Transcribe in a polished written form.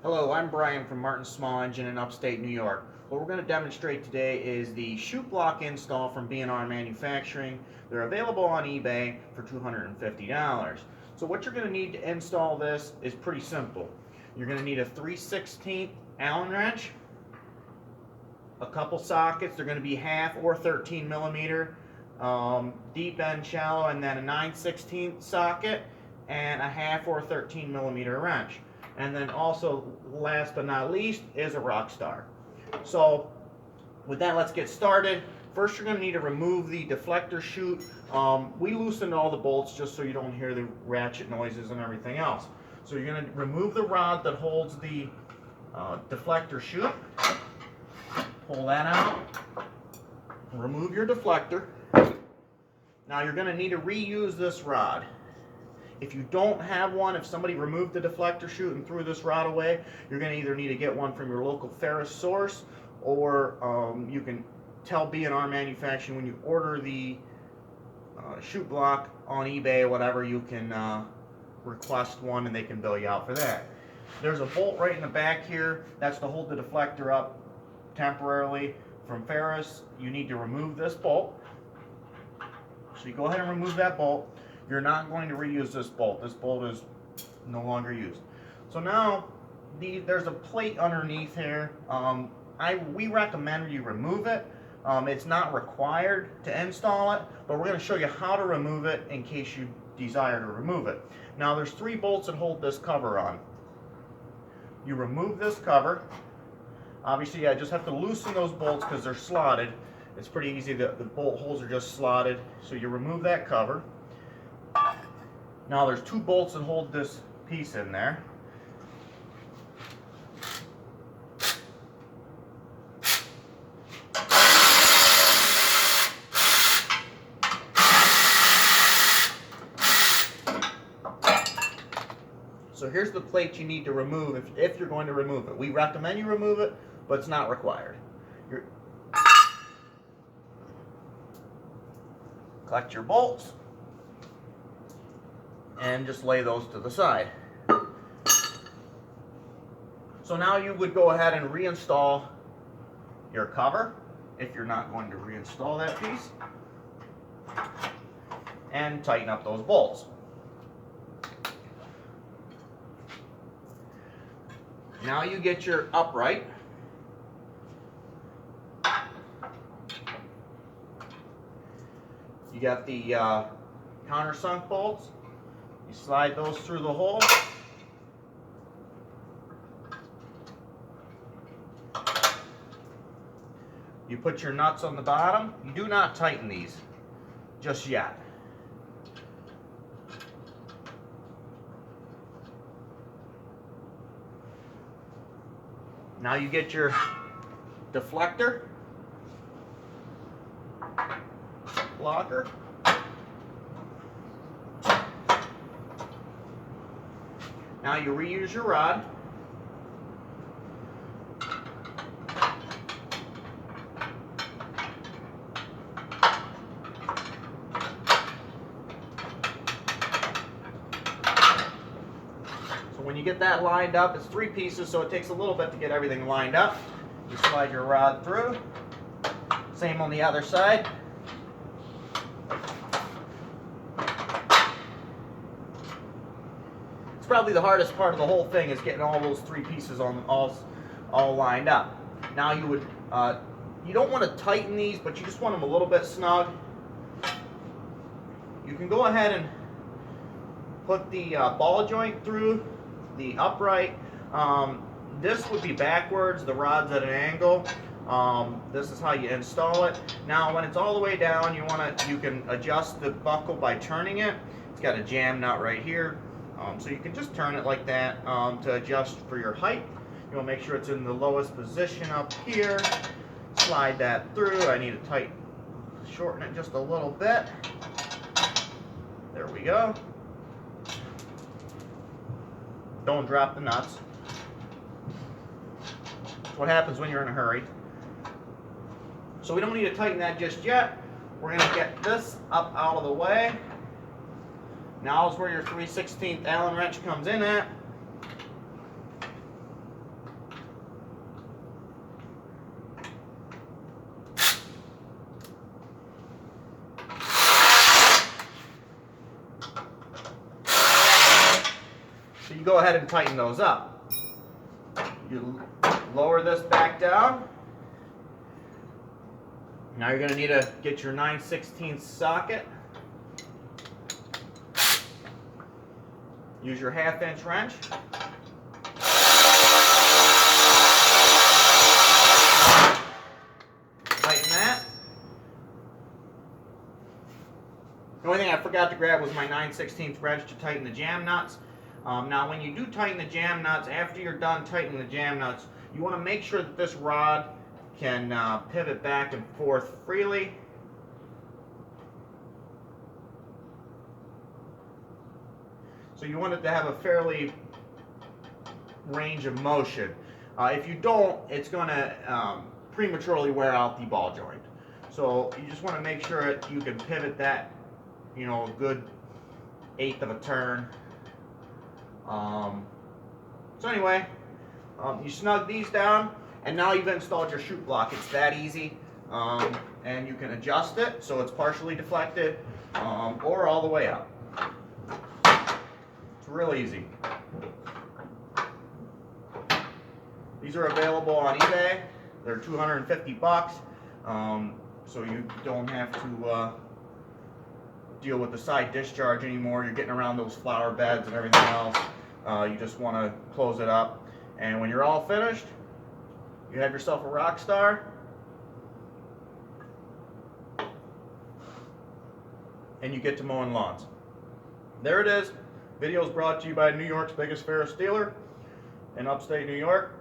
Hello, I'm Brian from Martin's Small Engine in upstate New York. What we're going to demonstrate today is the chute block install from B&R Manufacturing. They're available on eBay for $250. So what you're going to need to install this is pretty simple. You're going to need a 3/16 Allen wrench, a couple sockets. They're going to be half or 13 millimeter, deep end, shallow, and then a 9/16 socket and a half or 13 millimeter wrench. And then also, last but not least, is a rock star. So with that, let's get started. First, you're going to need to remove the deflector chute. We loosened all the bolts just so you don't hear the ratchet noises and everything else. So you're going to remove the rod that holds the deflector chute. Pull that out. Remove your deflector. Now you're going to need to reuse this rod. If you don't have one, if somebody removed the deflector chute and threw this rod away, you're going to either need to get one from your local Ferris source, or you can tell B&R Manufacturing when you order the chute block on eBay or whatever, you can request one and they can bill you out for that. There's a bolt right in the back here. That's to hold the deflector up temporarily from Ferris. You need to remove this bolt. So you go ahead and remove that bolt. You're not going to reuse this bolt. This bolt is no longer used. So now there's a plate underneath here. We recommend you remove it. It's not required to install it, but we're going to show you how to remove it in case you desire to remove it. Now there's 3 bolts that hold this cover on. You remove this cover. Obviously, I just have to loosen those bolts because they're slotted. It's pretty easy. The bolt holes are just slotted. So you remove that cover. Now there's 2 bolts that hold this piece in there. So here's the plate you need to remove if you're going to remove it. We recommend you remove it, but it's not required. Collect your bolts and just lay those to the side. So now you would go ahead and reinstall your cover if you're not going to reinstall that piece, and tighten up those bolts. Now you get your upright. You got the countersunk bolts. You slide those through the hole. You put your nuts on the bottom. You do not tighten these just yet. Now you get your deflector blocker. Now you reuse your rod. So when you get that lined up, it's 3 pieces, so it takes a little bit to get everything lined up. You slide your rod through. Same on the other side. It's probably the hardest part of the whole thing is getting all those 3 pieces on all lined up. Now you don't want to tighten these, but you just want them a little bit snug. You can go ahead and put the ball joint through the upright. This would be backwards. The rod's at an angle. This is how you install it. Now when it's all the way down, you can adjust the buckle by turning it. It's got a jam nut right here. So you can just turn it like that to adjust for your height. You want to make sure it's in the lowest position up here. Slide that through. I need to shorten it just a little bit. There we go. Don't drop the nuts. That's what happens when you're in a hurry. So we don't need to tighten that just yet. We're going to get this up out of the way. Now is where your 3/16 Allen wrench comes in at. So you go ahead and tighten those up. You lower this back down. Now you're going to need to get your 9/16 socket. Use your 1/2-inch wrench. Tighten that. The only thing I forgot to grab was my 9/16 wrench to tighten the jam nuts. Now when you do tighten the jam nuts, after you're done tightening the jam nuts, you want to make sure that this rod can pivot back and forth freely. So you want it to have a fairly range of motion. If you don't, it's going to prematurely wear out the ball joint. So you just want to make sure that you can pivot that, you know, a good 1/8 of a turn. So anyway, you snug these down, and now you've installed your chute block. It's that easy, and you can adjust it so it's partially deflected or all the way up. It's real easy. These are available on eBay. They're $250, so you don't have to deal with the side discharge anymore. You're getting around those flower beds and everything else. You just want to close it up, and when you're all finished, you have yourself a rock star, and you get to mowing lawns. There it is. Video is brought to you by New York's biggest Ferris dealer in upstate New York.